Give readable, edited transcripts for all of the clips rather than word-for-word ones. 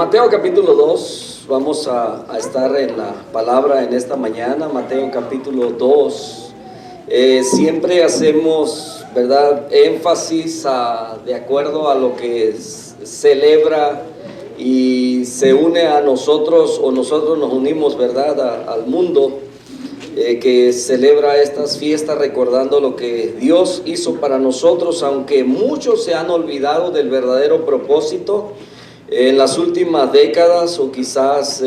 Mateo capítulo 2, vamos a estar en la palabra en esta mañana. Mateo capítulo 2, siempre hacemos, ¿verdad?, énfasis de acuerdo a lo que celebra y se une a nosotros, o nosotros nos unimos, ¿verdad?, al mundo que celebra estas fiestas recordando lo que Dios hizo para nosotros, aunque muchos se han olvidado del verdadero propósito. En las últimas décadas o quizás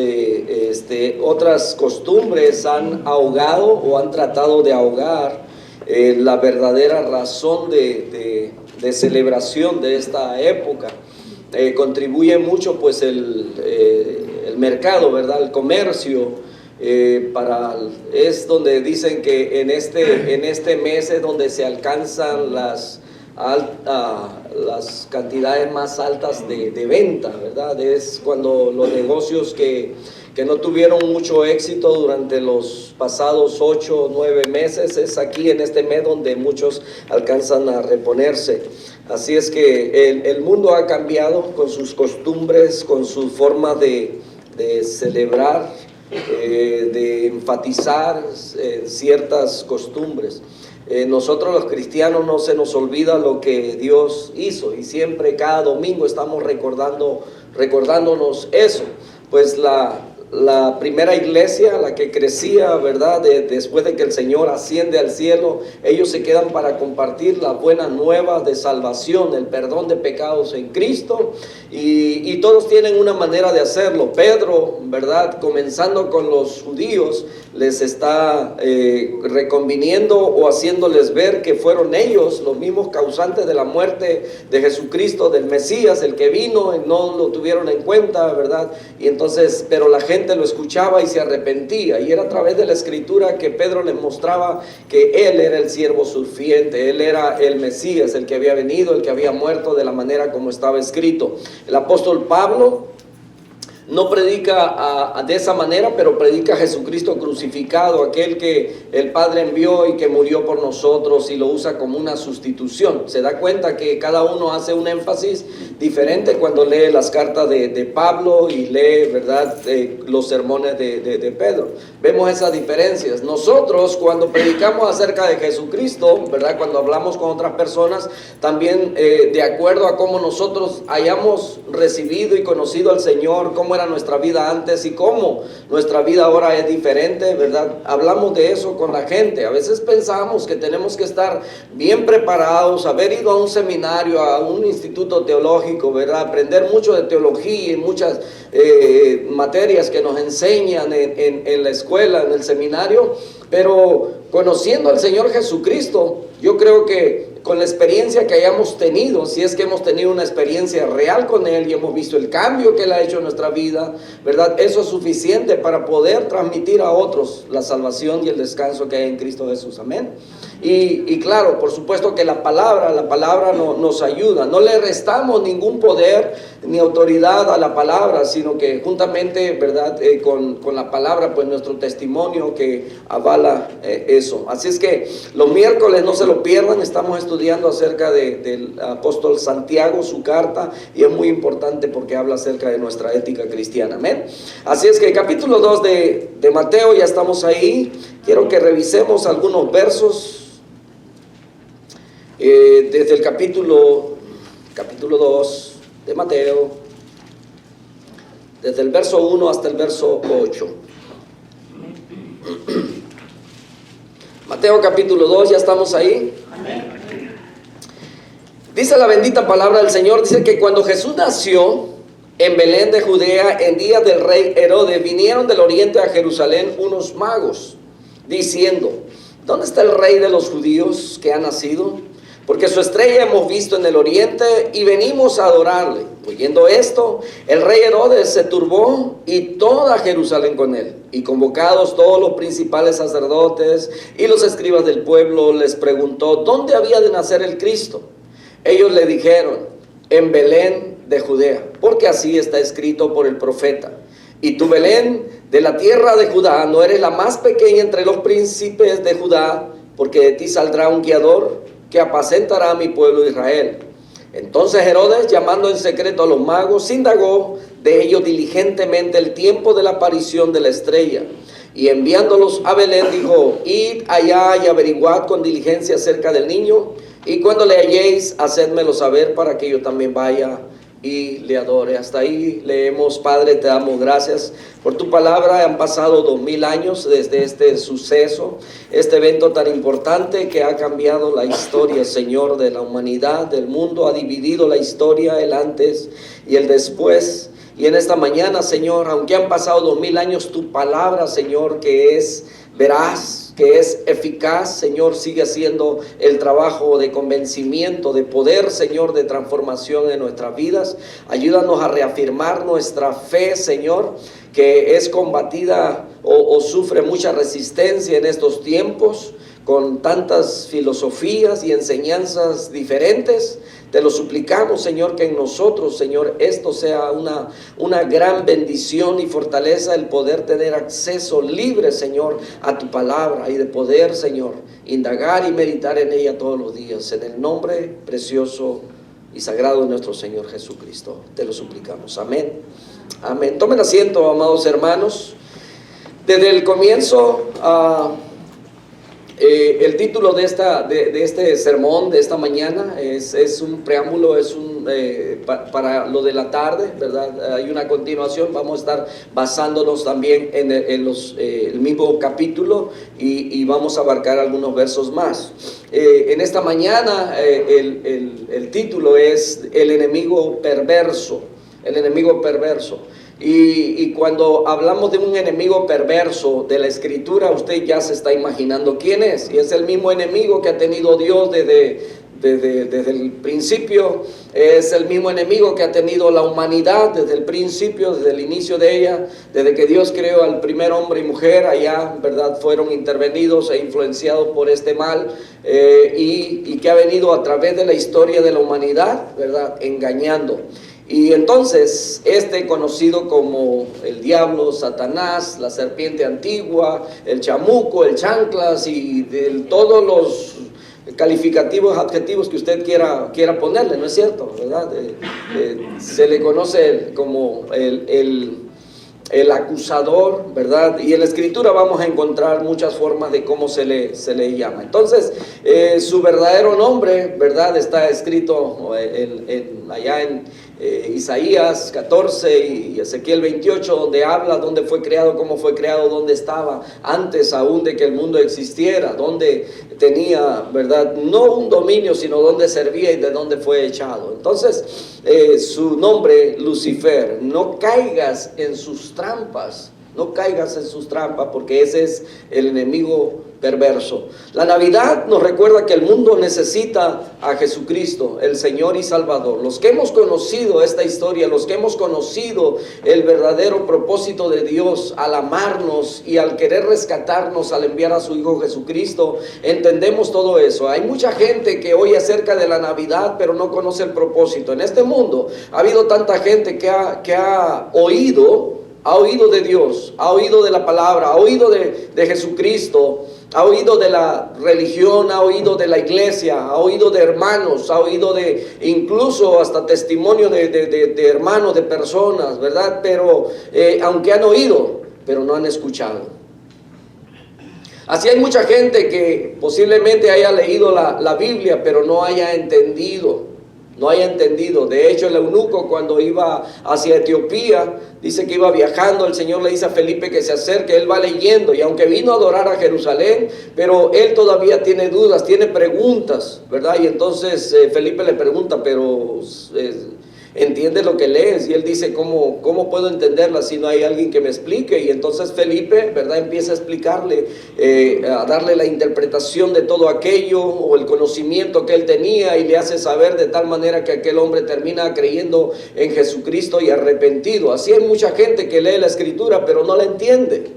otras costumbres han ahogado o han tratado de ahogar la verdadera razón de celebración de esta época. Contribuye mucho pues el mercado, ¿verdad?, el comercio. Es donde dicen que en este mes es donde se alcanzan las cantidades más altas de venta, ¿verdad? Es cuando los negocios que no tuvieron mucho éxito durante los pasados 8 o 9 meses, es aquí en este mes donde muchos alcanzan a reponerse. Así es que el mundo ha cambiado con sus costumbres, con su forma de celebrar, de enfatizar ciertas costumbres. Nosotros los cristianos no se nos olvida lo que Dios hizo y siempre cada domingo estamos recordándonos eso. Pues la primera iglesia, la que crecía, ¿verdad?, después de que el Señor asciende al cielo, ellos se quedan para compartir las buenas nuevas de salvación, el perdón de pecados en Cristo, y todos tienen una manera de hacerlo. Pedro, ¿verdad?, comenzando con los judíos, les está reconviniendo o haciéndoles ver que fueron ellos los mismos causantes de la muerte de Jesucristo, del Mesías, el que vino, y no lo tuvieron en cuenta, ¿verdad? Y entonces, pero la gente lo escuchaba y se arrepentía, y era a través de la escritura que Pedro les mostraba que él era el siervo sufriente, él era el Mesías, el que había venido, el que había muerto de la manera como estaba escrito. El apóstol Pablo no predica de esa manera, pero predica a Jesucristo crucificado, aquel que el Padre envió y que murió por nosotros, y lo usa como una sustitución. Se da cuenta que cada uno hace un énfasis diferente cuando lee las cartas de Pablo y lee, ¿verdad?, los sermones de Pedro. Vemos esas diferencias. Nosotros, cuando predicamos acerca de Jesucristo, ¿verdad?, cuando hablamos con otras personas, también de acuerdo a cómo nosotros hayamos recibido y conocido al Señor, cómo era nuestra vida antes y cómo nuestra vida ahora es diferente, ¿verdad? Hablamos de eso con la gente. A veces pensamos que tenemos que estar bien preparados, haber ido a un seminario, a un instituto teológico, ¿verdad?, aprender mucho de teología y muchas materias que nos enseñan en la escuela, en el seminario, pero conociendo al Señor Jesucristo, yo creo que con la experiencia que hayamos tenido, si es que hemos tenido una experiencia real con Él y hemos visto el cambio que Él ha hecho en nuestra vida, ¿verdad?, eso es suficiente para poder transmitir a otros la salvación y el descanso que hay en Cristo Jesús. Amén. Y claro, por supuesto que la palabra nos ayuda. No le restamos ningún poder ni autoridad a la palabra, sino que juntamente, ¿verdad?, con la palabra, pues nuestro testimonio que avala eso. Así es que los miércoles no se lo pierdan, estamos estudiando acerca del apóstol Santiago, su carta, y es muy importante porque habla acerca de nuestra ética cristiana. Amén. Así es que capítulo 2 de Mateo, ya estamos ahí. Quiero que revisemos algunos versos desde el capítulo 2 de Mateo, desde el verso 1 hasta el verso 8. Mateo capítulo 2, ya estamos ahí. Dice la bendita palabra del Señor, dice que cuando Jesús nació en Belén de Judea, en días del rey Herodes, vinieron del oriente a Jerusalén unos magos, diciendo: ¿dónde está el rey de los judíos que ha nacido? Porque su estrella hemos visto en el oriente y venimos a adorarle. Oyendo esto, el rey Herodes se turbó y toda Jerusalén con él. Y convocados todos los principales sacerdotes y los escribas del pueblo, les preguntó dónde había de nacer el Cristo. Ellos le dijeron: en Belén de Judea, porque así está escrito por el profeta: y tú, Belén, de la tierra de Judá, no eres la más pequeña entre los príncipes de Judá, porque de ti saldrá un guiador que apacentará a mi pueblo Israel. Entonces Herodes, llamando en secreto a los magos, indagó de ellos diligentemente el tiempo de la aparición de la estrella. Y enviándolos a Belén, dijo: id allá y averiguad con diligencia acerca del niño, y cuando le halléis, hacedmelo saber para que yo también vaya y le adore. Hasta ahí leemos. Padre, te damos gracias por tu palabra. Han pasado 2000 años desde este suceso, este evento tan importante que ha cambiado la historia, Señor, de la humanidad, del mundo. Ha dividido la historia, el antes y el después. Y en esta mañana, Señor, aunque han pasado 2000 años, tu palabra, Señor, que es veraz, que es eficaz, Señor, sigue haciendo el trabajo de convencimiento, de poder, Señor, de transformación en nuestras vidas. Ayúdanos a reafirmar nuestra fe, Señor, que es combatida o sufre mucha resistencia en estos tiempos, con tantas filosofías y enseñanzas diferentes. Te lo suplicamos, Señor, que en nosotros, Señor, esto sea una gran bendición y fortaleza, el poder tener acceso libre, Señor, a tu palabra, y de poder, Señor, indagar y meditar en ella todos los días. En el nombre precioso y sagrado de nuestro Señor Jesucristo, te lo suplicamos. Amén. Amén. Tomen asiento, amados hermanos. Desde el comienzo, el título de este sermón de esta mañana es un preámbulo, para lo de la tarde, ¿verdad? Hay una continuación. Vamos a estar basándonos también en el mismo capítulo, y vamos a abarcar algunos versos más. En esta mañana el título es El enemigo perverso. El enemigo perverso. Y cuando hablamos de un enemigo perverso de la Escritura, usted ya se está imaginando quién es. Y es el mismo enemigo que ha tenido Dios desde el principio. Es el mismo enemigo que ha tenido la humanidad desde el principio, desde el inicio de ella. Desde que Dios creó al primer hombre y mujer, allá, ¿verdad?, fueron intervenidos e influenciados por este mal, y que ha venido a través de la historia de la humanidad, ¿verdad?, engañando. Y entonces conocido como el diablo, Satanás, la serpiente antigua, el chamuco, el chanclas, y todos los calificativos, adjetivos que usted quiera ponerle, ¿no es cierto?, ¿verdad? Se le conoce como el acusador, ¿verdad? Y en la Escritura vamos a encontrar muchas formas de cómo se le llama. Entonces, su verdadero nombre, ¿verdad?, está escrito allá en Isaías 14 y Ezequiel 28, donde habla dónde fue creado, cómo fue creado, dónde estaba antes aún de que el mundo existiera, dónde tenía, ¿verdad?, no un dominio, sino dónde servía y de dónde fue echado. Entonces, su nombre, Lucifer. No caigas en sus trampas, no caigas en sus trampas, porque ese es el enemigo perverso. La Navidad nos recuerda que el mundo necesita a Jesucristo, el Señor y Salvador. Los que hemos conocido esta historia, los que hemos conocido el verdadero propósito de Dios al amarnos y al querer rescatarnos, al enviar a su Hijo Jesucristo, entendemos todo eso. Hay mucha gente que oye acerca de la Navidad, pero no conoce el propósito. En este mundo ha habido tanta gente que ha oído de Dios, ha oído de la palabra, ha oído de Jesucristo, ha oído de la religión, ha oído de la iglesia, ha oído de hermanos, ha oído de incluso hasta testimonio de hermanos, de personas, ¿verdad? Pero aunque han oído, pero no han escuchado. Así hay mucha gente que posiblemente haya leído la Biblia, pero no haya entendido. De hecho, el eunuco, cuando iba hacia Etiopía, dice que iba viajando. El Señor le dice a Felipe que se acerque. Él va leyendo, y aunque vino a adorar a Jerusalén, pero él todavía tiene dudas, tiene preguntas, ¿verdad? Y entonces Felipe le pregunta, pero ¿entiendes lo que lees? Y él dice, ¿cómo puedo entenderla si no hay alguien que me explique? Y entonces Felipe, ¿verdad?, empieza a explicarle, a darle la interpretación de todo aquello, o el conocimiento que él tenía, y le hace saber de tal manera que aquel hombre termina creyendo en Jesucristo y arrepentido. Así hay mucha gente que lee la Escritura, pero no la entiende.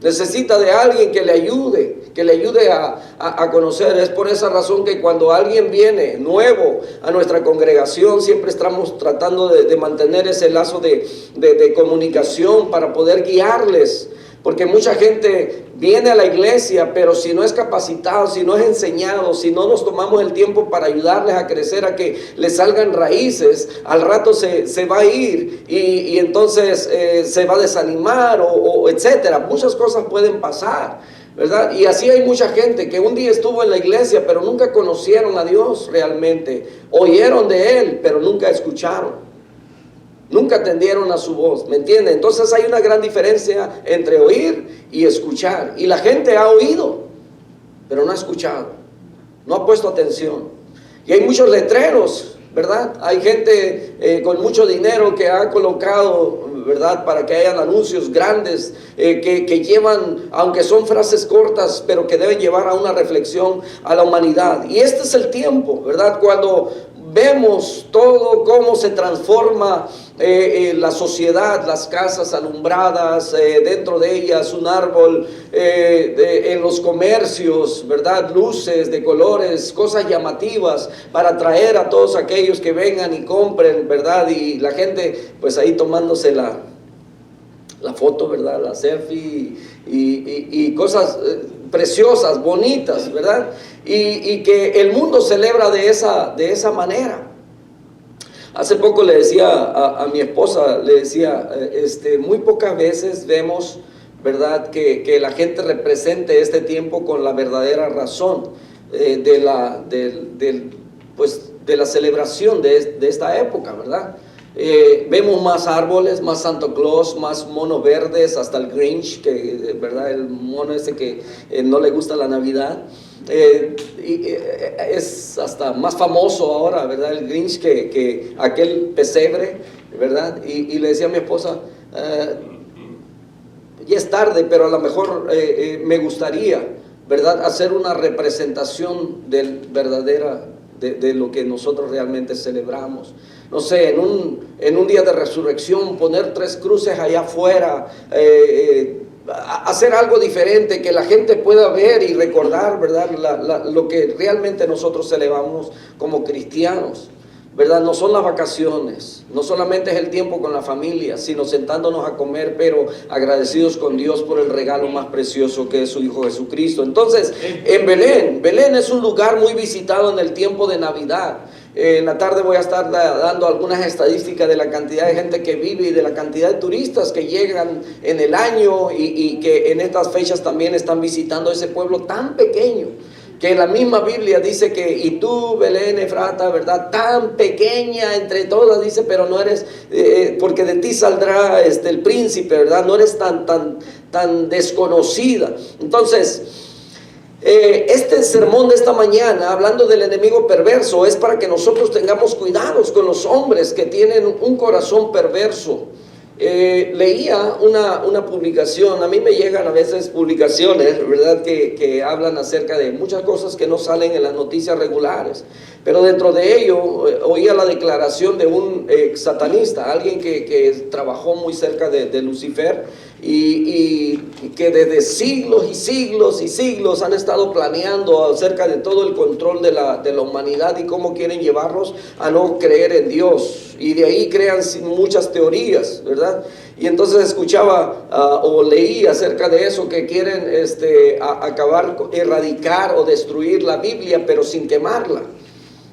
Necesita de alguien que le ayude a conocer. Es por esa razón que cuando alguien viene nuevo a nuestra congregación, siempre estamos tratando de mantener ese lazo de comunicación para poder guiarles, Porque mucha gente viene a la iglesia, pero si no es capacitado, si no es enseñado, si no nos tomamos el tiempo para ayudarles a crecer, a que les salgan raíces, al rato se va a ir y entonces se va a desanimar o etcétera. Muchas cosas pueden pasar, ¿verdad? Y así hay mucha gente que un día estuvo en la iglesia, pero nunca conocieron a Dios realmente. Oyeron de Él, pero nunca escucharon. Nunca atendieron a su voz, ¿me entiende? Entonces hay una gran diferencia entre oír y escuchar. Y la gente ha oído, pero no ha escuchado, no ha puesto atención. Y hay muchos letreros, ¿verdad? Hay gente con mucho dinero que ha colocado, ¿verdad?, para que hayan anuncios grandes que llevan, aunque son frases cortas, pero que deben llevar a una reflexión a la humanidad. Y este es el tiempo, ¿verdad?, cuando vemos todo cómo se transforma la sociedad, las casas alumbradas, dentro de ellas un árbol, en los comercios, ¿verdad?, luces de colores, cosas llamativas para atraer a todos aquellos que vengan y compren, ¿verdad? Y la gente pues ahí tomándose la foto, ¿verdad?, la selfie y cosas preciosas, bonitas, ¿verdad? Y que el mundo celebra de esa manera. Hace poco le decía a mi esposa, le decía, muy pocas veces vemos, ¿verdad?, que la gente represente este tiempo con la verdadera razón de la celebración de esta época, ¿verdad? Vemos más árboles, más Santa Claus, más monos verdes, hasta el Grinch, que, ¿verdad?, el mono ese que no le gusta la Navidad. Es hasta más famoso ahora, ¿verdad?, el Grinch que aquel pesebre, ¿verdad? Y le decía a mi esposa, ya es tarde, pero a lo mejor me gustaría, ¿verdad?, hacer una representación de lo que nosotros realmente celebramos. No sé, en un día de resurrección, poner 3 cruces allá afuera, hacer algo diferente, que la gente pueda ver y recordar, ¿verdad?, lo que realmente nosotros celebramos como cristianos, ¿verdad? No son las vacaciones, no solamente es el tiempo con la familia, sino sentándonos a comer, pero agradecidos con Dios por el regalo más precioso que es su Hijo Jesucristo. Entonces, en Belén es un lugar muy visitado en el tiempo de Navidad. En la tarde voy a estar dando algunas estadísticas de la cantidad de gente que vive y de la cantidad de turistas que llegan en el año y que en estas fechas también están visitando ese pueblo tan pequeño, que la misma Biblia dice que, y tú, Belén Efrata, ¿verdad?, tan pequeña entre todas, dice, pero no eres, porque de ti saldrá el príncipe, ¿verdad?, no eres tan desconocida. Entonces, este sermón de esta mañana, hablando del enemigo perverso, es para que nosotros tengamos cuidados con los hombres que tienen un corazón perverso. Leía una publicación, a mí me llegan a veces publicaciones, ¿verdad?, que hablan acerca de muchas cosas que no salen en las noticias regulares, pero dentro de ello oía la declaración de un satanista, alguien que trabajó muy cerca de Lucifer y que desde siglos y siglos y siglos han estado planeando acerca de todo el control de la humanidad y cómo quieren llevarnos a no creer en Dios, y de ahí crean muchas teorías, ¿verdad? Y entonces escuchaba o leí acerca de eso, que quieren acabar, erradicar o destruir la Biblia, pero sin quemarla.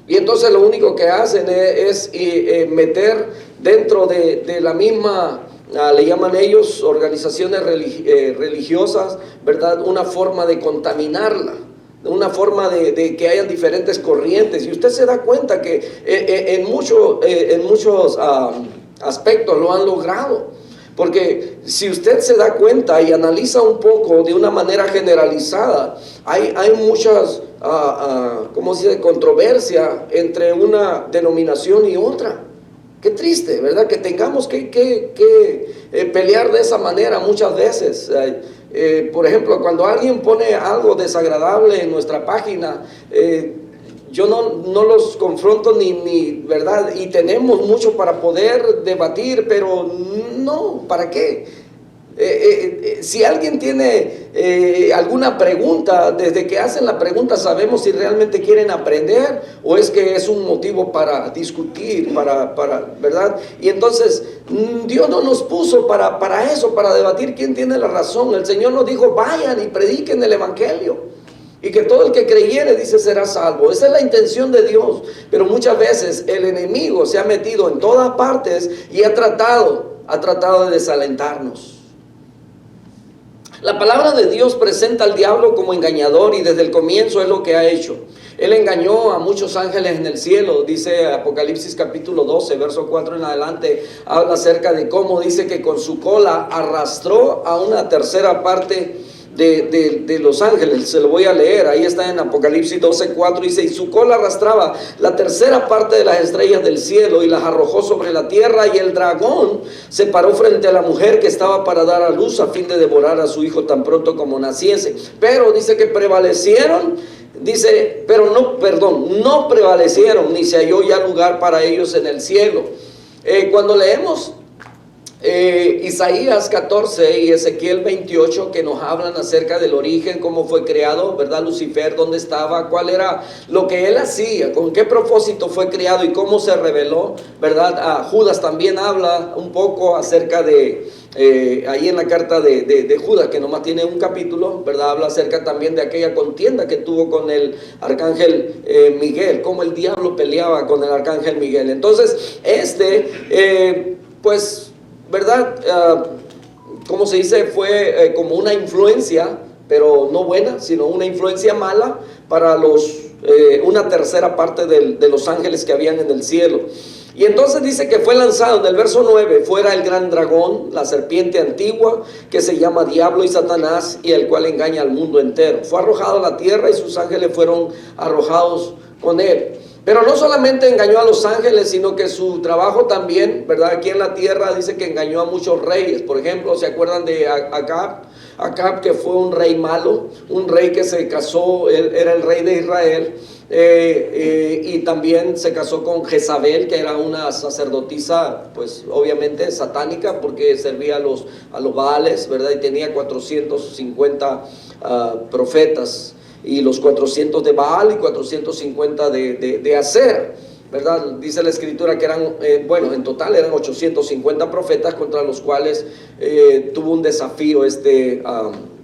Y entonces lo único que hacen es meter dentro de la misma, le llaman ellos organizaciones religiosas, ¿verdad?, una forma de contaminarla, una forma de que hayan diferentes corrientes. Y usted se da cuenta que en muchos aspectos lo han logrado. Porque si usted se da cuenta y analiza un poco de una manera generalizada, hay muchas ¿cómo se dice?, controversia entre una denominación y otra. Qué triste, ¿verdad?, que tengamos que pelear de esa manera muchas veces. Por ejemplo, cuando alguien pone algo desagradable en nuestra página, yo no los confronto ni, ¿verdad? Y tenemos mucho para poder debatir, pero no, ¿para qué? Si alguien tiene alguna pregunta, desde que hacen la pregunta sabemos si realmente quieren aprender o es que es un motivo para discutir, ¿verdad? Y entonces Dios no nos puso para eso, para debatir quién tiene la razón. El Señor nos dijo, vayan y prediquen el Evangelio. Y que todo el que creyere, dice, será salvo. Esa es la intención de Dios. Pero muchas veces el enemigo se ha metido en todas partes y ha tratado de desalentarnos. La palabra de Dios presenta al diablo como engañador y desde el comienzo es lo que ha hecho. Él engañó a muchos ángeles en el cielo, dice Apocalipsis capítulo 12, verso 4 en adelante, habla acerca de cómo dice que con su cola arrastró a una tercera parte de los ángeles. Se lo voy a leer, ahí está en Apocalipsis 12:4, dice, y su cola arrastraba la tercera parte de las estrellas del cielo y las arrojó sobre la tierra, y el dragón se paró frente a la mujer que estaba para dar a luz a fin de devorar a su hijo tan pronto como naciese. Pero dice que prevalecieron, dice, pero no prevalecieron, ni se halló ya lugar para ellos en el cielo. Cuando leemos Isaías 14 y Ezequiel 28, que nos hablan acerca del origen, cómo fue creado, ¿verdad? Lucifer, dónde estaba, cuál era lo que él hacía, con qué propósito fue creado y cómo se reveló, ¿verdad? Judas también habla un poco acerca de, ahí en la carta de Judas, que nomás tiene un capítulo, ¿verdad? Habla acerca también de aquella contienda que tuvo con el arcángel Miguel, cómo el diablo peleaba con el arcángel Miguel. Entonces, pues, ¿verdad? Como se dice, fue como una influencia, pero no buena, sino una influencia mala para una tercera parte de los ángeles que habían en el cielo. Y entonces dice que fue lanzado en el verso 9, fuera el gran dragón, la serpiente antigua, que se llama Diablo y Satanás, y el cual engaña al mundo entero. Fue arrojado a la tierra y sus ángeles fueron arrojados con él. Pero no solamente engañó a los ángeles, sino que su trabajo también, ¿verdad? Aquí en la tierra dice que engañó a muchos reyes. Por ejemplo, ¿se acuerdan de Acab? Acab, que fue un rey malo, un rey que se casó, él era el rey de Israel, y también se casó con Jezabel, que era una sacerdotisa, pues obviamente satánica, porque servía a los Baales, ¿verdad? Y tenía 450 profetas. Y los 400 de Baal y 450 de Aser, ¿verdad? Dice la escritura que eran, en total eran 850 profetas contra los cuales tuvo un desafío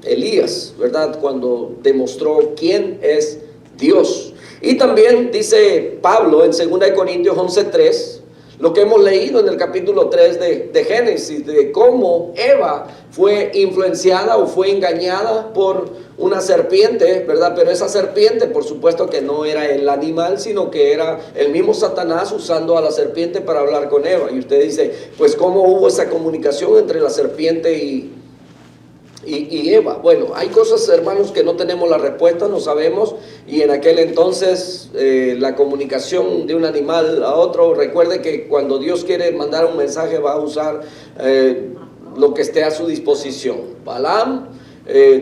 Elías, ¿verdad? Cuando demostró quién es Dios. Y también dice Pablo en 2 Corintios 11:3, lo que hemos leído en el capítulo 3 de Génesis, de cómo Eva fue influenciada o fue engañada por una serpiente, ¿verdad? Pero esa serpiente, por supuesto que no era el animal, sino que era el mismo Satanás usando a la serpiente para hablar con Eva. Y usted dice, pues ¿cómo hubo esa comunicación entre la serpiente y Eva? Bueno, hay cosas, hermanos, que no tenemos la respuesta, no sabemos. Y en aquel entonces la comunicación de un animal a otro, recuerde que cuando Dios quiere mandar un mensaje va a usar lo que esté a su disposición. Balaam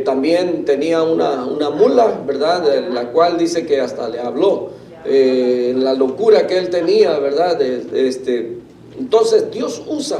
también tenía una mula, ¿verdad? La cual dice que hasta le habló, la locura que él tenía, ¿verdad? Entonces Dios usa.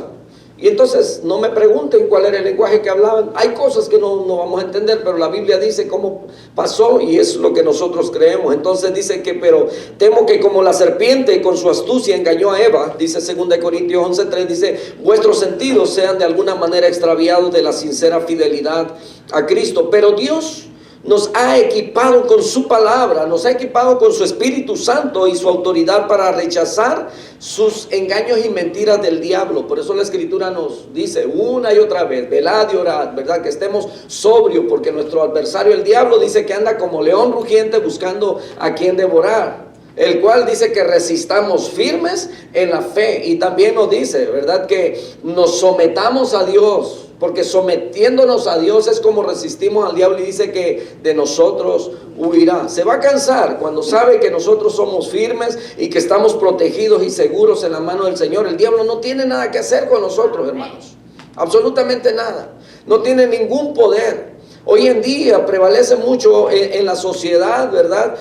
Y entonces no me pregunten cuál era el lenguaje que hablaban. Hay cosas que no vamos a entender, pero la Biblia dice cómo pasó y es lo que nosotros creemos. Entonces dice que, pero temo que como la serpiente con su astucia engañó a Eva, dice 2 Corintios 11:3, dice, vuestros sentidos sean de alguna manera extraviados de la sincera fidelidad a Cristo. Pero Dios nos ha equipado con su palabra, nos ha equipado con su Espíritu Santo y su autoridad para rechazar sus engaños y mentiras del diablo. Por eso la Escritura nos dice una y otra vez, velad y orad, ¿verdad? Que estemos sobrios, porque nuestro adversario el diablo dice que anda como león rugiente buscando a quien devorar, el cual dice que resistamos firmes en la fe. Y también nos dice, ¿verdad?, que nos sometamos a Dios, porque sometiéndonos a Dios es como resistimos al diablo, y dice que de nosotros huirá. Se va a cansar cuando sabe que nosotros somos firmes y que estamos protegidos y seguros en la mano del Señor. El diablo no tiene nada que hacer con nosotros, hermanos, absolutamente nada, no tiene ningún poder. Hoy en día prevalece mucho en la sociedad, ¿verdad?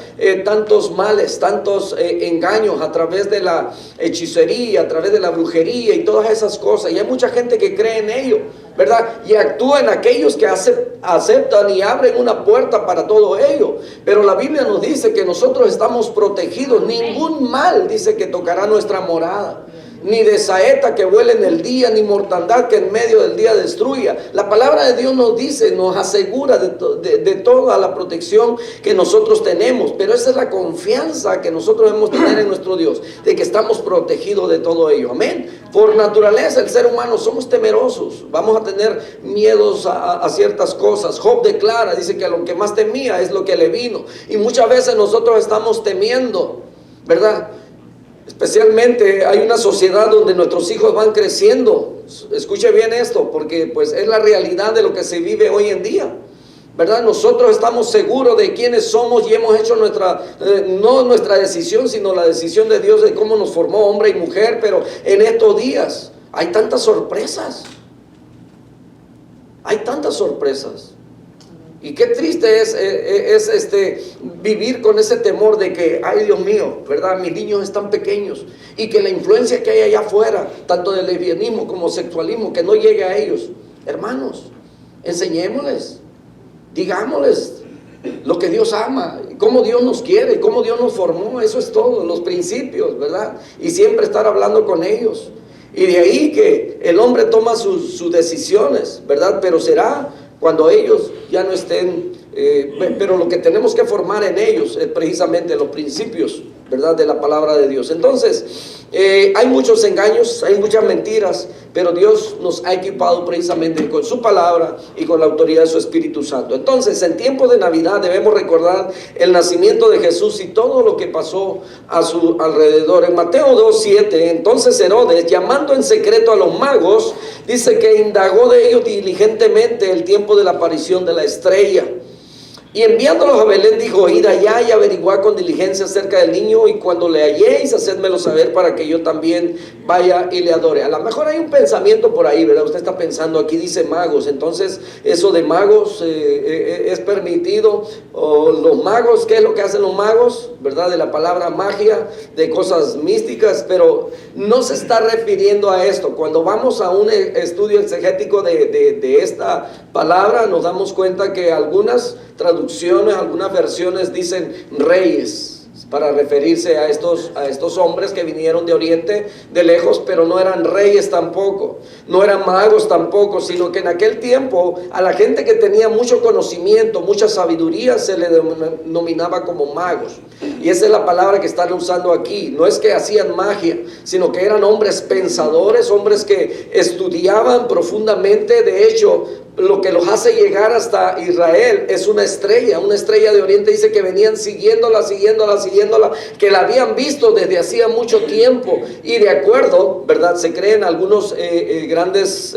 Tantos males, tantos engaños a través de la hechicería, a través de la brujería y todas esas cosas. Y hay mucha gente que cree en ello, ¿verdad? Y actúa en aquellos que aceptan y abren una puerta para todo ello. Pero la Biblia nos dice que nosotros estamos protegidos. Ningún mal dice que tocará nuestra morada. Ni de saeta que vuele en el día, ni mortandad que en medio del día destruya. La palabra de Dios nos dice, nos asegura de toda la protección que nosotros tenemos. Pero esa es la confianza que nosotros debemos tener en nuestro Dios, de que estamos protegidos de todo ello. Amén. Por naturaleza, el ser humano somos temerosos. Vamos a tener miedos a ciertas cosas. Job declara, dice que lo que más temía es lo que le vino. Y muchas veces nosotros estamos temiendo, ¿verdad? Especialmente hay una sociedad donde nuestros hijos van creciendo. Escuche bien esto, porque pues es la realidad de lo que se vive hoy en día, ¿verdad? Nosotros estamos seguros de quiénes somos y hemos hecho no nuestra decisión, sino la decisión de Dios de cómo nos formó hombre y mujer. Pero en estos días hay tantas sorpresas. Hay tantas sorpresas. Y qué triste es vivir con ese temor de que, ay Dios mío, ¿verdad? Mis niños están pequeños y que la influencia que hay allá afuera, tanto del lesbianismo como sexualismo, que no llegue a ellos. Hermanos, enseñémosles, digámosles lo que Dios ama, cómo Dios nos quiere, cómo Dios nos formó. Eso es todo, los principios, ¿verdad? Y siempre estar hablando con ellos. Y de ahí que el hombre toma sus decisiones, ¿verdad? Pero será cuando ellos ya no estén, pero lo que tenemos que formar en ellos es precisamente los principios, ¿verdad? De la palabra de Dios. Entonces, hay muchos engaños, hay muchas mentiras, pero Dios nos ha equipado precisamente con su palabra y con la autoridad de su Espíritu Santo. Entonces, en tiempos de Navidad debemos recordar el nacimiento de Jesús y todo lo que pasó a su alrededor. En Mateo 2:7, entonces Herodes, llamando en secreto a los magos, dice que indagó de ellos diligentemente el tiempo de la aparición de la estrella. Y enviándolos a Belén dijo, id allá y averiguad con diligencia acerca del niño, y cuando le halléis, hacedmelo saber para que yo también vaya y le adore. A lo mejor hay un pensamiento por ahí, ¿verdad? Usted está pensando, aquí dice magos, entonces eso de magos es permitido. O los magos, ¿qué es lo que hacen los magos? ¿Verdad? De la palabra magia, de cosas místicas, pero no se está refiriendo a esto. Cuando vamos a un estudio exegético de esta palabra, nos damos cuenta que algunas traducciones, algunas versiones dicen reyes, para referirse a estos hombres que vinieron de Oriente, de lejos, pero no eran reyes tampoco, no eran magos tampoco, sino que en aquel tiempo a la gente que tenía mucho conocimiento, mucha sabiduría, se le denominaba como magos. Y esa es la palabra que están usando aquí. No es que hacían magia, sino que eran hombres pensadores, hombres que estudiaban profundamente. De hecho, lo que los hace llegar hasta Israel es una estrella de Oriente. Dice que venían siguiéndola, que la habían visto desde hacía mucho tiempo. Y de acuerdo, ¿verdad? Se creen algunos grandes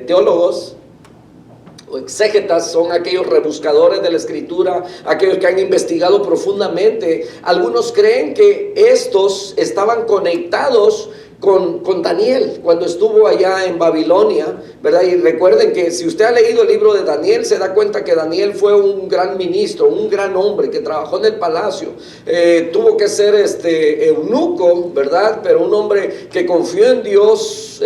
teólogos o exégetas, son aquellos rebuscadores de la escritura, aquellos que han investigado profundamente. Algunos creen que estos estaban conectados con Daniel cuando estuvo allá en Babilonia, ¿verdad? Y recuerden que si usted ha leído el libro de Daniel, se da cuenta que Daniel fue un gran ministro, un gran hombre que trabajó en el palacio. Tuvo que ser eunuco, ¿verdad? Pero un hombre que confió en Dios,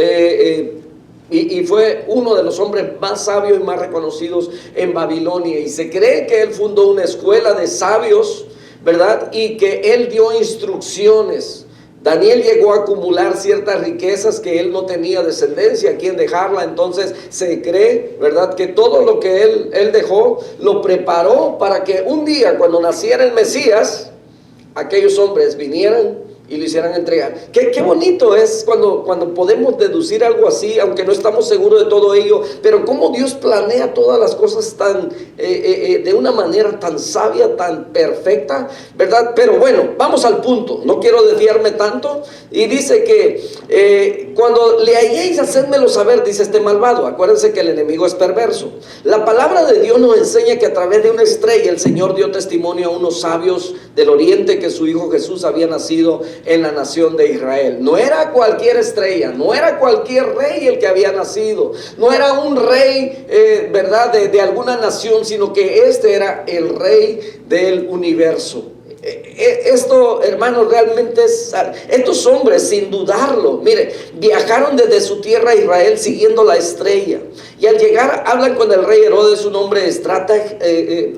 y fue uno de los hombres más sabios y más reconocidos en Babilonia. Y se cree que él fundó una escuela de sabios, ¿verdad? Y que él dio instrucciones. Daniel llegó a acumular ciertas riquezas que él no tenía descendencia a quien dejarla. Entonces se cree, ¿verdad?, que todo lo que él dejó lo preparó para que un día, cuando naciera el Mesías, aquellos hombres vinieran y lo hicieran entregar. Qué bonito es cuando podemos deducir algo así, aunque no estamos seguros de todo ello, pero cómo Dios planea todas las cosas tan de una manera tan sabia, tan perfecta, ¿verdad? Pero bueno, vamos al punto, no quiero desviarme tanto. Y dice que cuando le halléis, hacedmelo saber, dice este malvado. Acuérdense que el enemigo es perverso. La palabra de Dios nos enseña que a través de una estrella el Señor dio testimonio a unos sabios del oriente que su hijo Jesús había nacido en la nación de Israel. No era cualquier estrella, no era cualquier rey el que había nacido, no era un rey, ¿verdad?, de alguna nación, sino que este era el rey del universo. Esto, hermanos, realmente estos hombres, sin dudarlo, mire, viajaron desde su tierra a Israel siguiendo la estrella, y al llegar hablan con el rey Herodes, un hombre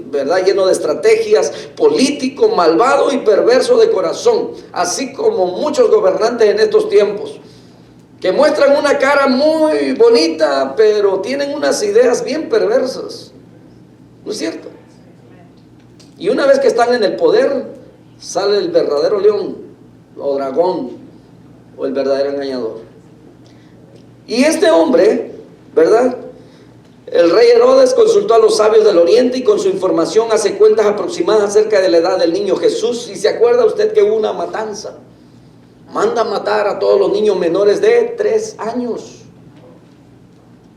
¿verdad?, lleno de estrategias, político, malvado y perverso de corazón, así como muchos gobernantes en estos tiempos, que muestran una cara muy bonita, pero tienen unas ideas bien perversas, ¿no es cierto? Y una vez que están en el poder, sale el verdadero león o dragón o el verdadero engañador. Y este hombre, ¿verdad?, el rey Herodes consultó a los sabios del oriente y con su información hace cuentas aproximadas acerca de la edad del niño Jesús. Y se acuerda usted que hubo una matanza, manda matar a todos los niños menores de 3 años,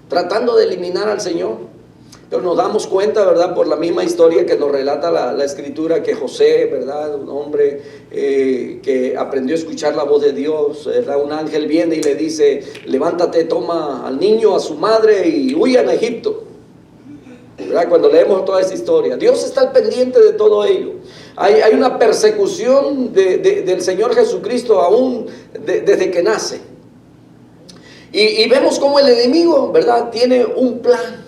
tratando de eliminar al Señor. Pero nos damos cuenta, ¿verdad?, por la misma historia que nos relata la Escritura, que José, ¿verdad?, un hombre que aprendió a escuchar la voz de Dios, ¿verdad?, un ángel viene y le dice: levántate, toma al niño, a su madre y huyan a Egipto, ¿verdad? Cuando leemos toda esta historia, Dios está al pendiente de todo ello. Hay una persecución del Señor Jesucristo aún desde que nace. Y vemos cómo el enemigo, ¿verdad?, tiene un plan.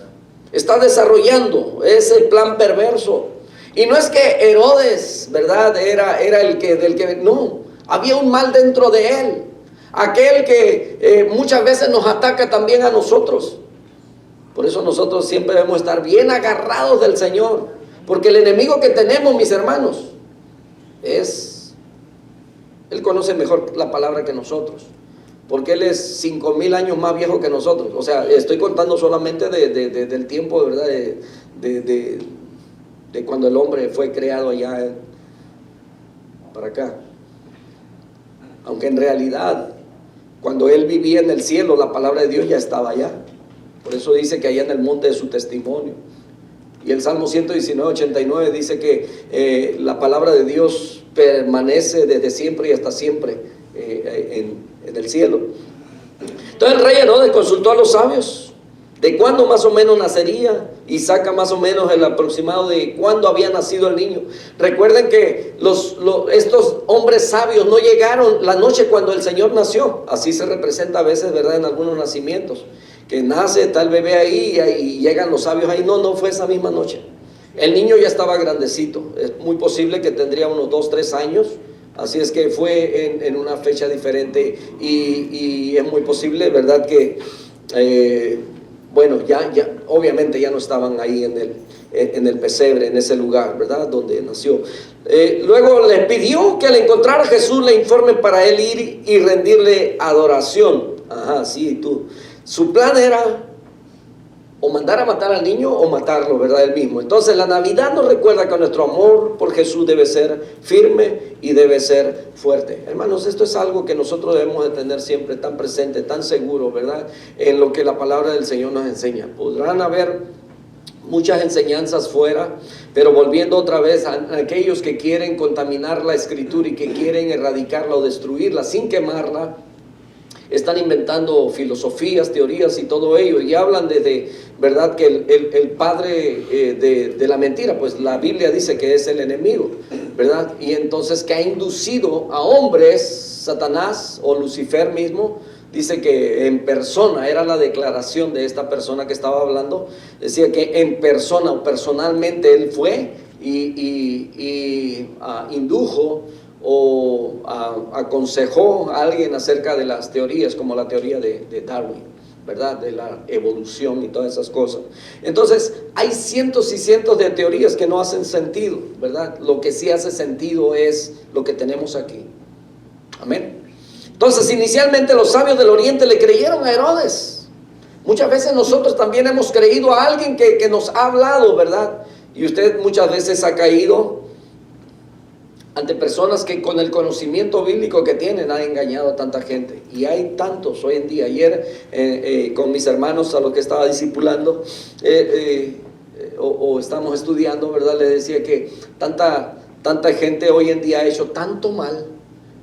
Está desarrollando ese plan perverso. Y no es que Herodes, ¿verdad?, era el que no, había un mal dentro de él, aquel que muchas veces nos ataca también a nosotros. Por eso nosotros siempre debemos estar bien agarrados del Señor, porque el enemigo que tenemos, mis hermanos, él conoce mejor la palabra que nosotros, porque él es 5,000 años más viejo que nosotros. O sea, estoy contando solamente del tiempo, ¿verdad?, de cuando el hombre fue creado allá para acá. Aunque en realidad, cuando él vivía en el cielo, la palabra de Dios ya estaba allá. Por eso dice que allá en el monte de su testimonio. Y el Salmo 119:89 dice que la palabra de Dios permanece desde siempre y hasta siempre en el cielo. Entonces el rey Herodes consultó a los sabios de cuándo más o menos nacería, y saca más o menos el aproximado de cuándo había nacido el niño. Recuerden que estos hombres sabios no llegaron la noche cuando el Señor nació. Así se representa a veces, ¿verdad?, en algunos nacimientos, que nace, está el bebé ahí y llegan los sabios ahí. No fue esa misma noche. El niño ya estaba grandecito, es muy posible que tendría unos 2-3 años. Así es que fue en una fecha diferente, y es muy posible, ¿verdad?, que bueno, ya obviamente ya no estaban ahí en el pesebre, en ese lugar, ¿verdad?, donde nació. Luego les pidió que al encontrar a Jesús le informe para él ir y rendirle adoración. Ajá, sí, tú. Su plan era o mandar a matar al niño o matarlo, ¿verdad?, él mismo. Entonces la Navidad nos recuerda que nuestro amor por Jesús debe ser firme y debe ser fuerte. Hermanos, esto es algo que nosotros debemos de tener siempre tan presente, tan seguro, ¿verdad?, en lo que la palabra del Señor nos enseña. Podrán haber muchas enseñanzas fuera, pero volviendo otra vez a aquellos que quieren contaminar la Escritura y que quieren erradicarla o destruirla sin quemarla, están inventando filosofías, teorías y todo ello, y hablan ¿verdad?, que el padre de la mentira, pues la Biblia dice que es el enemigo, ¿verdad? Y entonces que ha inducido a hombres, Satanás o Lucifer mismo, dice que en persona, era la declaración de esta persona que estaba hablando, decía que en persona o personalmente él fue y indujo o aconsejó a alguien acerca de las teorías, como la teoría de Darwin, ¿verdad?, de la evolución y todas esas cosas. Entonces hay cientos y cientos de teorías que no hacen sentido, ¿verdad? Lo que sí hace sentido es lo que tenemos aquí. Amén. Entonces inicialmente los sabios del oriente le creyeron a Herodes. Muchas veces nosotros también hemos creído a alguien que nos ha hablado, ¿verdad? Y usted muchas veces ha caído ante personas que con el conocimiento bíblico que tienen han engañado a tanta gente. Y hay tantos hoy en día. Ayer con mis hermanos a los que estaba discipulando o estamos estudiando, ¿verdad?, les decía que tanta gente hoy en día ha hecho tanto mal.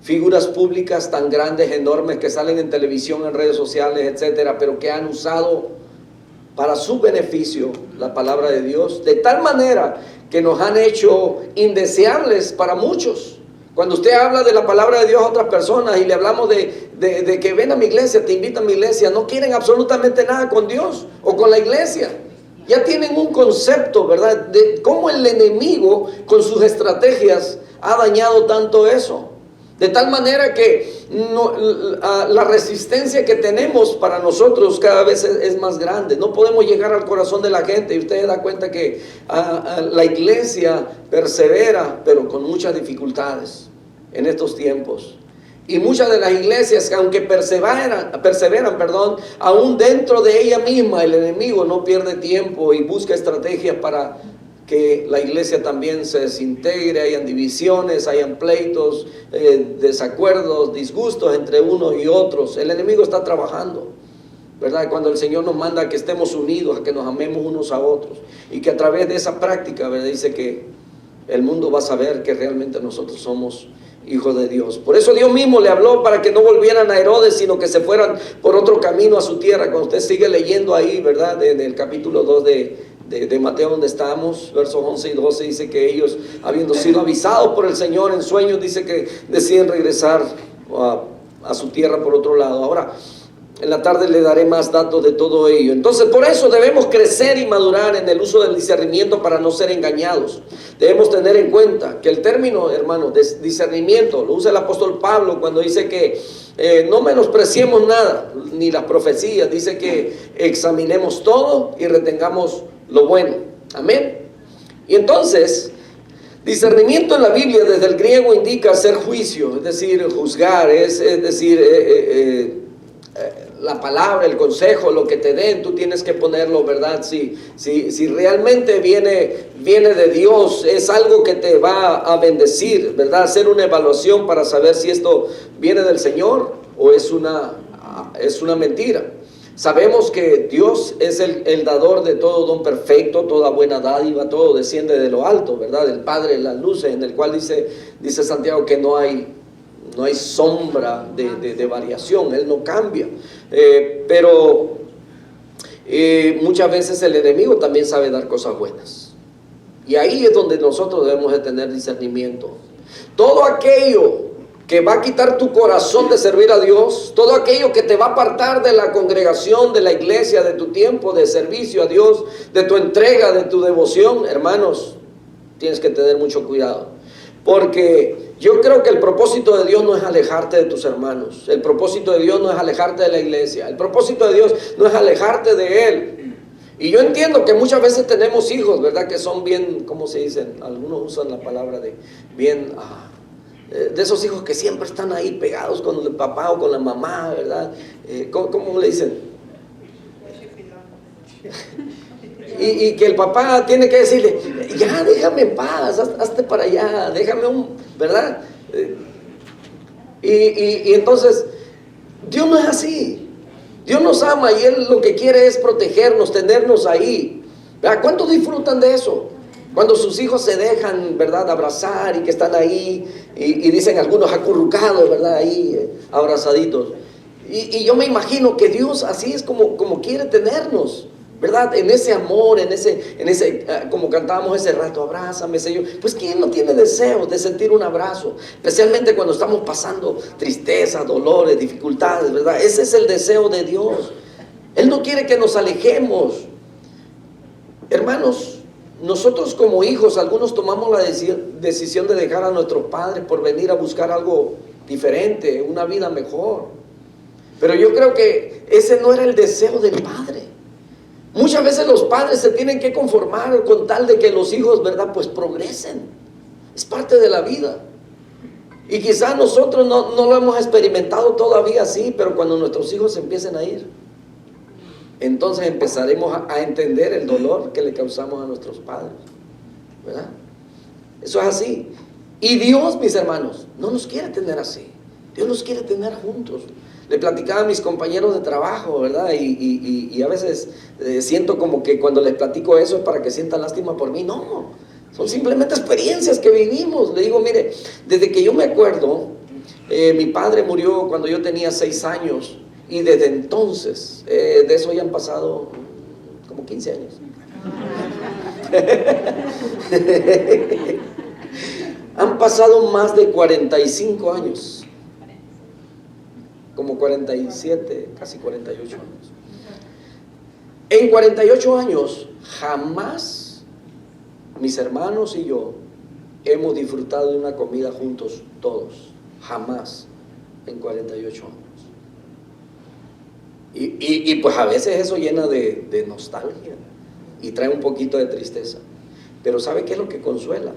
figuras públicas tan grandes, enormes, que salen en televisión, en redes sociales, etcétera, pero que han usado para su beneficio la palabra de Dios, de tal manera que nos han hecho indeseables para muchos. Cuando usted habla de la palabra de Dios a otras personas y le hablamos de que ven a mi iglesia, te invitan a mi iglesia, no quieren absolutamente nada con Dios o con la iglesia. Ya tienen un concepto, ¿verdad?, de cómo el enemigo con sus estrategias ha dañado tanto eso. De tal manera que la resistencia que tenemos para nosotros cada vez es más grande. No podemos llegar al corazón de la gente. Y usted da cuenta que la iglesia persevera, pero con muchas dificultades en estos tiempos. Y muchas de las iglesias, aunque perseveran, aún dentro de ella misma, el enemigo no pierde tiempo y busca estrategias para que la iglesia también se desintegre, hayan divisiones, hayan pleitos, desacuerdos, disgustos entre unos y otros. El enemigo está trabajando, ¿verdad? Cuando el Señor nos manda a que estemos unidos, a que nos amemos unos a otros, y que a través de esa práctica, ¿verdad?, dice que el mundo va a saber que realmente nosotros somos hijos de Dios. Por eso Dios mismo le habló para que no volvieran a Herodes, sino que se fueran por otro camino a su tierra. Cuando usted sigue leyendo ahí, ¿verdad?, en el capítulo 2 de Mateo, donde estamos, versos 11 y 12, dice que ellos, habiendo sido avisados por el Señor en sueños, dice que deciden regresar a su tierra por otro lado. Ahora, en la tarde le daré más datos de todo ello. Entonces, por eso debemos crecer y madurar en el uso del discernimiento para no ser engañados. Debemos tener en cuenta que el término, hermano, de discernimiento lo usa el apóstol Pablo cuando dice que no menospreciemos nada, ni las profecías. Dice que examinemos todo y retengamos lo bueno. Amén. Y entonces, discernimiento en la Biblia desde el griego indica hacer juicio, es decir, juzgar, es decir, la palabra, el consejo, lo que te den, tú tienes que ponerlo, ¿verdad? Si realmente viene de Dios, es algo que te va a bendecir, ¿verdad? Hacer una evaluación para saber si esto viene del Señor o es una mentira. Sabemos que Dios es el dador de todo don perfecto, toda buena dádiva, todo desciende de lo alto, ¿verdad? Del Padre de las luces, en el cual dice Santiago que no hay sombra de variación, Él no cambia. Pero muchas veces el enemigo también sabe dar cosas buenas. Y ahí es donde nosotros debemos de tener discernimiento. Todo aquello que va a quitar tu corazón de servir a Dios, todo aquello que te va a apartar de la congregación, de la iglesia, de tu tiempo de servicio a Dios, de tu entrega, de tu devoción, hermanos, tienes que tener mucho cuidado. Porque yo creo que el propósito de Dios no es alejarte de tus hermanos. El propósito de Dios no es alejarte de la iglesia. El propósito de Dios no es alejarte de Él. Y yo entiendo que muchas veces tenemos hijos, ¿verdad?, que son bien, ¿cómo se dicen? Algunos usan la palabra de bien, de esos hijos que siempre están ahí pegados con el papá o con la mamá, ¿verdad? ¿Cómo le dicen? Y que el papá tiene que decirle, ya déjame en paz, hazte para allá, déjame ¿verdad? Y entonces, Dios no es así. Dios nos ama y Él lo que quiere es protegernos, tenernos ahí. ¿Verdad? ¿Cuántos disfrutan de eso? Cuando sus hijos se dejan, ¿verdad?, abrazar y que están ahí, y dicen algunos acurrucados, ¿verdad?, ahí abrazaditos. Y yo me imagino que Dios así es como quiere tenernos, ¿verdad? En ese amor, en ese como cantábamos ese rato, abrázame, Señor. Pues ¿quién no tiene deseos de sentir un abrazo? Especialmente cuando estamos pasando tristeza, dolores, dificultades, ¿verdad? Ese es el deseo de Dios. Él no quiere que nos alejemos. Hermanos, nosotros como hijos, algunos tomamos la decisión de dejar a nuestros padres por venir a buscar algo diferente, una vida mejor. Pero yo creo que ese no era el deseo del padre. Muchas veces los padres se tienen que conformar con tal de que los hijos, ¿verdad?, pues progresen. Es parte de la vida. Y quizás nosotros no lo hemos experimentado todavía así, pero cuando nuestros hijos empiecen a ir, entonces empezaremos a entender el dolor que le causamos a nuestros padres, ¿verdad? Eso es así. Y Dios, mis hermanos, no nos quiere tener así. Dios nos quiere tener juntos. Le platicaba a mis compañeros de trabajo, ¿verdad? Y a veces siento como que cuando les platico eso es para que sientan lástima por mí. No, son simplemente experiencias que vivimos. Le digo, mire, desde que yo me acuerdo, Mi padre murió cuando yo tenía 6 años y desde entonces, de eso ya han pasado como 15 años. Han pasado más de 45 años, como 47, casi 48 años. En 48 años, jamás mis hermanos y yo hemos disfrutado de una comida juntos todos. Jamás en 48 años. Y pues a veces eso llena de nostalgia y trae un poquito de tristeza. Pero ¿sabe qué es lo que consuela?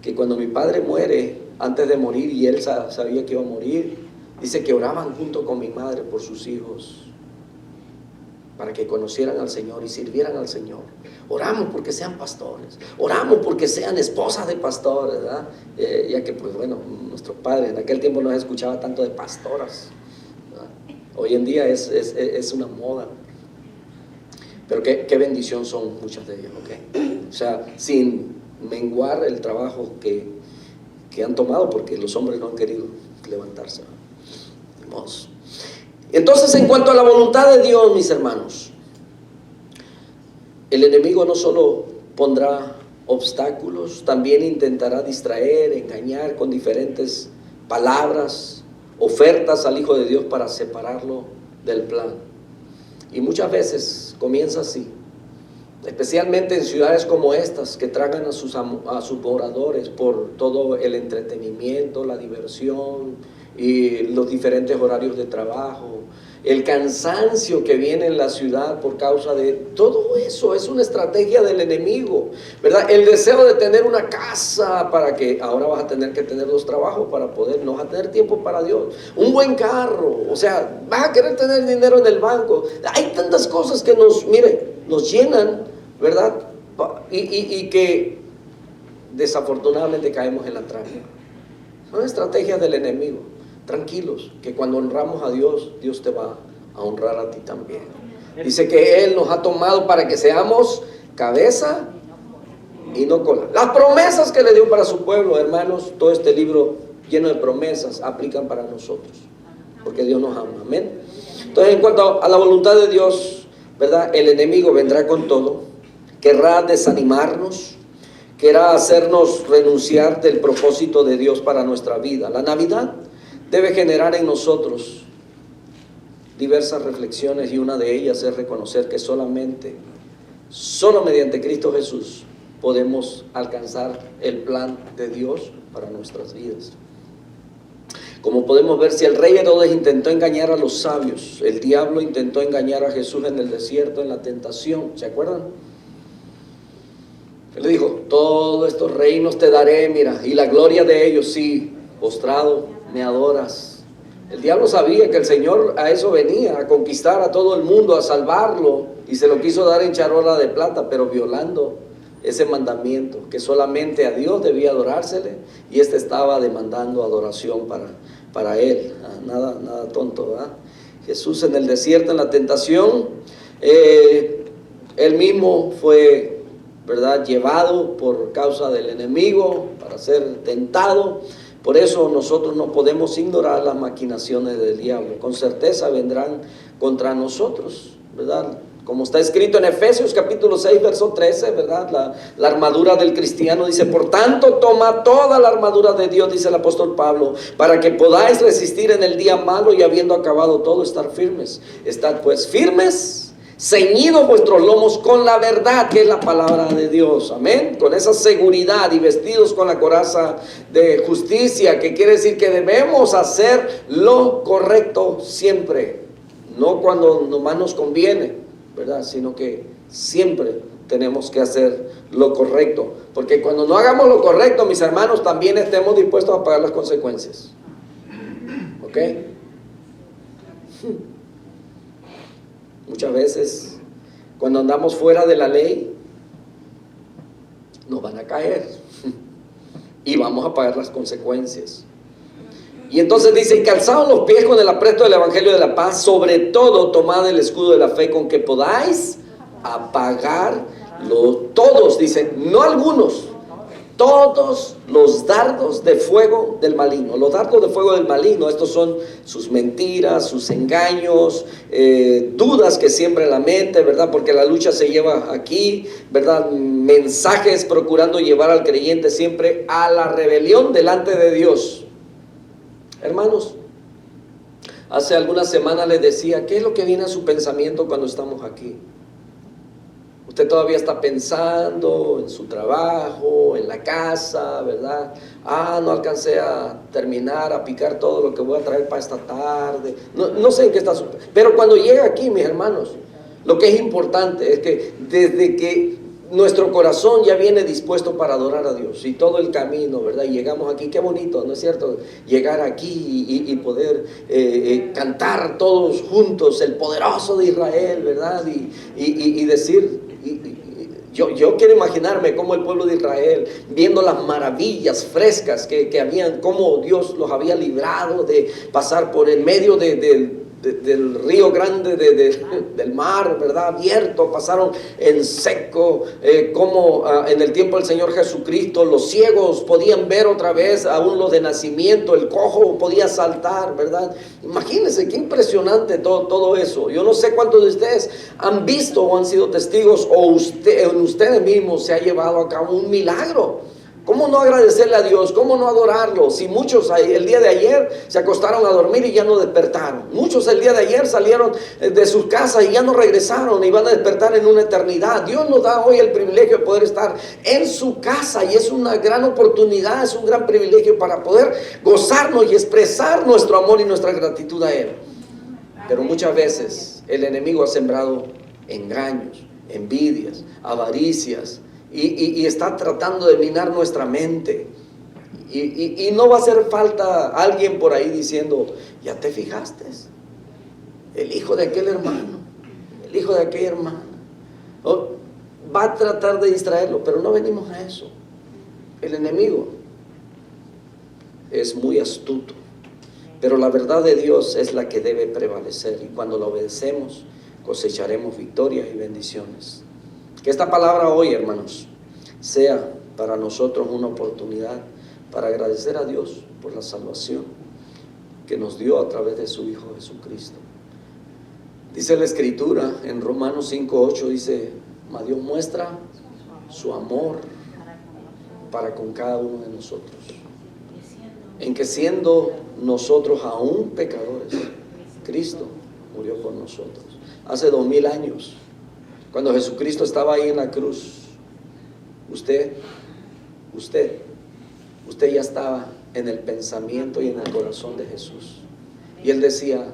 Que cuando mi padre muere, antes de morir, y él sabía que iba a morir, dice que oraban junto con mi madre por sus hijos, para que conocieran al Señor y sirvieran al Señor. Oramos porque sean pastores, oramos porque sean esposas de pastores, ¿verdad? Ya que pues bueno, nuestro padre en aquel tiempo no se escuchaba tanto de pastoras, ¿verdad? Hoy en día es una moda. Pero qué bendición son muchas de ellas, ¿ok? O sea, sin menguar el trabajo que han tomado, porque los hombres no han querido levantarse. Vamos. Entonces, en cuanto a la voluntad de Dios, mis hermanos, el enemigo no solo pondrá obstáculos, también intentará distraer, engañar con diferentes palabras, ofertas al Hijo de Dios para separarlo del plan. Y muchas veces comienza así, especialmente en ciudades como estas, que tragan a sus moradores por todo el entretenimiento, la diversión y los diferentes horarios de trabajo, el cansancio que viene en la ciudad por causa de todo eso. Es una estrategia del enemigo, ¿verdad? El deseo de tener una casa, para que ahora vas a tener que tener 2 trabajos para poder, no vas a tener tiempo para Dios, un buen carro, o sea, vas a querer tener dinero en el banco. Hay tantas cosas que nos llenan, ¿verdad? Y que desafortunadamente caemos en la trampa. Son estrategias del enemigo. Tranquilos, que cuando honramos a Dios, Dios te va a honrar a ti también. Dice que Él nos ha tomado para que seamos cabeza y no cola. Las promesas que le dio para su pueblo, hermanos, todo este libro lleno de promesas aplican para nosotros, porque Dios nos ama, amén. Entonces, en cuanto a la voluntad de Dios, ¿verdad? El enemigo vendrá con todo, querrá desanimarnos, querrá hacernos renunciar del propósito de Dios para nuestra vida. La Navidad debe generar en nosotros diversas reflexiones, y una de ellas es reconocer que solo mediante Cristo Jesús podemos alcanzar el plan de Dios para nuestras vidas. Como podemos ver, si el rey Herodes intentó engañar a los sabios, el diablo intentó engañar a Jesús en el desierto, en la tentación, ¿se acuerdan? Él le dijo: todos estos reinos te daré, mira, y la gloria de ellos, sí, postrado me adoras. El diablo sabía que el Señor a eso venía, a conquistar a todo el mundo, a salvarlo, y se lo quiso dar en charola de plata, pero violando ese mandamiento, que solamente a Dios debía adorársele, y estaba demandando adoración para él. Nada tonto, ¿verdad? Jesús en el desierto, en la tentación, él mismo fue, ¿verdad?, llevado por causa del enemigo para ser tentado. Por eso nosotros no podemos ignorar las maquinaciones del diablo. Con certeza vendrán contra nosotros, ¿verdad? Como está escrito en Efesios capítulo 6, verso 13, ¿verdad? La armadura del cristiano dice: por tanto, toma toda la armadura de Dios, dice el apóstol Pablo, para que podáis resistir en el día malo, y habiendo acabado todo, estar firmes. Estad pues firmes, ceñidos vuestros lomos con la verdad, que es la palabra de Dios, amén, con esa seguridad, y vestidos con la coraza de justicia, que quiere decir que debemos hacer lo correcto siempre, no cuando nomás nos conviene, ¿verdad?, sino que siempre tenemos que hacer lo correcto, porque cuando no hagamos lo correcto, mis hermanos, también estemos dispuestos a pagar las consecuencias, ¿ok? Muchas veces, cuando andamos fuera de la ley, nos van a caer y vamos a pagar las consecuencias. Y entonces dice: calzaos los pies con el apresto del evangelio de la paz, sobre todo tomad el escudo de la fe, con que podáis apagarlo todos, dice, no algunos, todos los dardos de fuego del maligno. Los dardos de fuego del maligno, estos son sus mentiras, sus engaños, dudas que siembra en la mente, ¿verdad? Porque la lucha se lleva aquí, ¿verdad? Mensajes procurando llevar al creyente siempre a la rebelión delante de Dios. Hermanos, hace algunas semanas les decía, ¿qué es lo que viene a su pensamiento cuando estamos aquí? Usted todavía está pensando en su trabajo, en la casa, ¿verdad? No alcancé a terminar, a picar todo lo que voy a traer para esta tarde. No sé en qué está su... Pero cuando llega aquí, mis hermanos, lo que es importante es que desde que nuestro corazón ya viene dispuesto para adorar a Dios y todo el camino, ¿verdad? Y llegamos aquí, qué bonito, ¿no es cierto? Llegar aquí y poder cantar todos juntos el poderoso de Israel, ¿verdad? Y decir... Yo quiero imaginarme cómo el pueblo de Israel, viendo las maravillas frescas que habían, cómo Dios los había librado de pasar por el medio del río grande, del mar, ¿verdad? Abierto, pasaron en seco, como en el tiempo del Señor Jesucristo, los ciegos podían ver otra vez, aún los de nacimiento, el cojo podía saltar, ¿verdad? Imagínense qué impresionante todo eso. Yo no sé cuántos de ustedes han visto o han sido testigos, o en ustedes mismos se ha llevado a cabo un milagro. ¿Cómo no agradecerle a Dios? ¿Cómo no adorarlo? Si muchos el día de ayer se acostaron a dormir y ya no despertaron. Muchos el día de ayer salieron de sus casas y ya no regresaron y van a despertar en una eternidad. Dios nos da hoy el privilegio de poder estar en su casa y es una gran oportunidad, es un gran privilegio para poder gozarnos y expresar nuestro amor y nuestra gratitud a Él. Pero muchas veces el enemigo ha sembrado engaños, envidias, avaricias, y está tratando de minar nuestra mente. Y no va a hacer falta alguien por ahí diciendo, ¿ya te fijaste? El hijo de aquel hermano, el hijo de aquella hermana. Va a tratar de distraerlo, pero no venimos a eso. El enemigo es muy astuto, pero la verdad de Dios es la que debe prevalecer, y cuando la obedecemos cosecharemos victorias y bendiciones. Que esta palabra hoy, hermanos, sea para nosotros una oportunidad para agradecer a Dios por la salvación que nos dio a través de su Hijo Jesucristo. Dice la Escritura en Romanos 5:8, dice, mas Dios muestra su amor para con cada uno de nosotros, en que siendo nosotros aún pecadores, Cristo murió por nosotros. Hace 2000 años, cuando Jesucristo estaba ahí en la cruz, usted ya estaba en el pensamiento y en el corazón de Jesús. Y Él decía,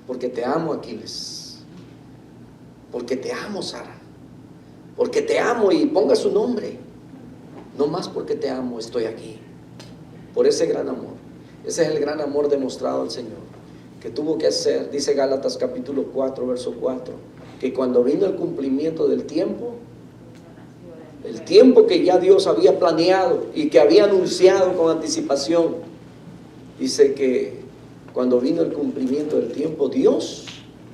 porque te amo, Aquiles, porque te amo, Sara, porque te amo, y ponga su nombre, no más porque te amo estoy aquí, por ese gran amor. Ese es el gran amor demostrado al Señor, que tuvo que hacer, dice Gálatas capítulo 4, verso 4, que cuando vino el cumplimiento del tiempo, el tiempo que ya Dios había planeado y que había anunciado con anticipación, dice que cuando vino el cumplimiento del tiempo, Dios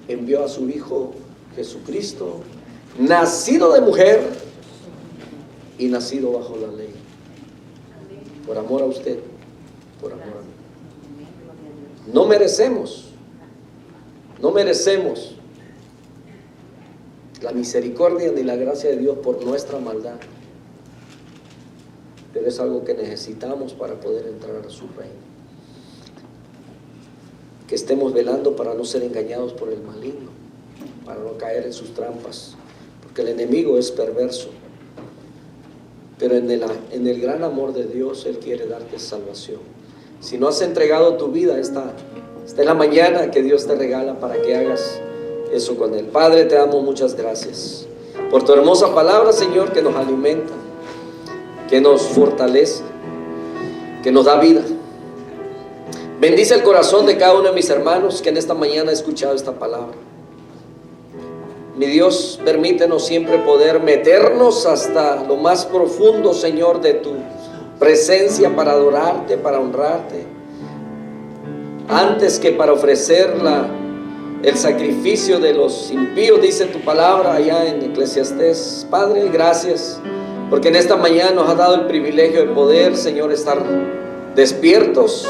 envió a su Hijo Jesucristo, nacido de mujer y nacido bajo la ley, por amor a usted, por amor a mí. No merecemos la misericordia ni la gracia de Dios por nuestra maldad, pero es algo que necesitamos para poder entrar a su reino. Que estemos velando para no ser engañados por el maligno, para no caer en sus trampas, porque el enemigo es perverso, pero en el gran amor de Dios Él quiere darte salvación. Si no has entregado tu vida, esta es la mañana que Dios te regala para que hagas eso con Él. Padre, te damos muchas gracias por tu hermosa palabra, Señor, que nos alimenta, que nos fortalece, que nos da vida. Bendice el corazón de cada uno de mis hermanos que en esta mañana ha escuchado esta palabra. Mi Dios, permítenos siempre poder meternos hasta lo más profundo, Señor, de tu presencia para adorarte, para honrarte, antes que para ofrecer el sacrificio de los impíos, dice tu palabra allá en Eclesiastés. Padre, gracias porque en esta mañana nos ha dado el privilegio de poder, Señor, estar despiertos,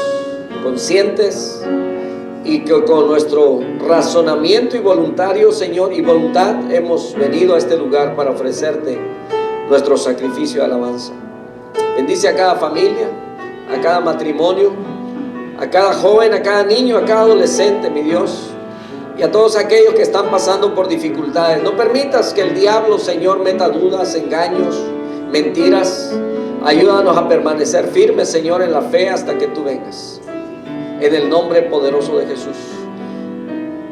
conscientes, y que con nuestro razonamiento y voluntario, Señor, y voluntad hemos venido a este lugar para ofrecerte nuestro sacrificio de alabanza. Bendice a cada familia, a cada matrimonio, a cada joven, a cada niño, a cada adolescente, mi Dios, y a todos aquellos que están pasando por dificultades. No permitas que el diablo, Señor, meta dudas, engaños, mentiras. Ayúdanos a permanecer firmes, Señor, en la fe hasta que tú vengas. En el nombre poderoso de Jesús.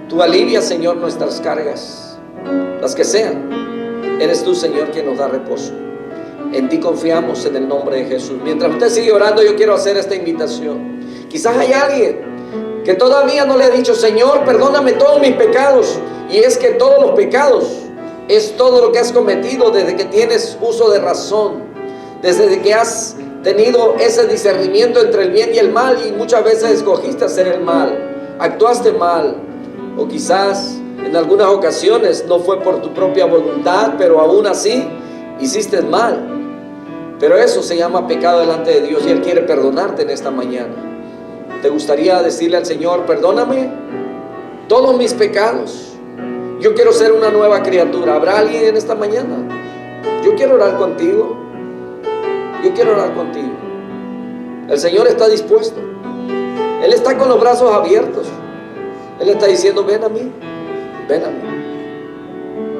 Tú alivias, Señor, nuestras cargas, las que sean. Eres tú, Señor, quien nos da reposo. En ti confiamos, en el nombre de Jesús. Mientras usted sigue orando, yo quiero hacer esta invitación. Quizás hay alguien que todavía no le ha dicho: Señor, perdóname todos mis pecados. Y es que todos los pecados es todo lo que has cometido desde que tienes uso de razón, desde que has tenido ese discernimiento entre el bien y el mal, y muchas veces escogiste hacer el mal, actuaste mal, o quizás en algunas ocasiones no fue por tu propia voluntad, pero aún así hiciste mal. Pero eso se llama pecado delante de Dios, y Él quiere perdonarte en esta mañana. ¿Te gustaría decirle al Señor: perdóname todos mis pecados, yo quiero ser una nueva criatura? ¿Habrá alguien en esta mañana? Yo quiero orar contigo. Yo quiero orar contigo. El Señor está dispuesto. Él está con los brazos abiertos. Él está diciendo: ven a mí, ven a mí,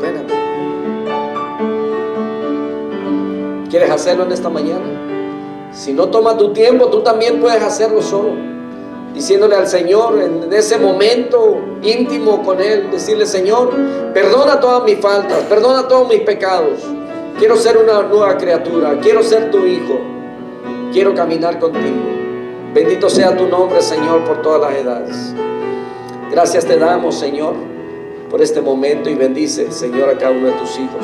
ven a mí. ¿Quieres hacerlo en esta mañana? Si no toma tu tiempo, tú también puedes hacerlo solo, diciéndole al Señor en ese momento íntimo con Él, decirle: Señor, perdona todas mis faltas, perdona todos mis pecados. Quiero ser una nueva criatura, quiero ser tu hijo, quiero caminar contigo. Bendito sea tu nombre, Señor, por todas las edades. Gracias te damos, Señor, por este momento, y bendice, Señor, a cada uno de tus hijos.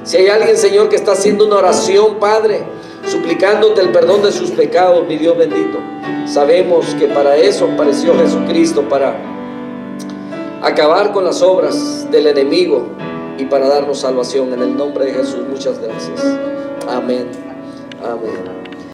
Si hay alguien, Señor, que está haciendo una oración, Padre, suplicándote el perdón de sus pecados, mi Dios bendito, sabemos que para eso apareció Jesucristo, para acabar con las obras del enemigo y para darnos salvación. En el nombre de Jesús, muchas gracias. Amén. Amén.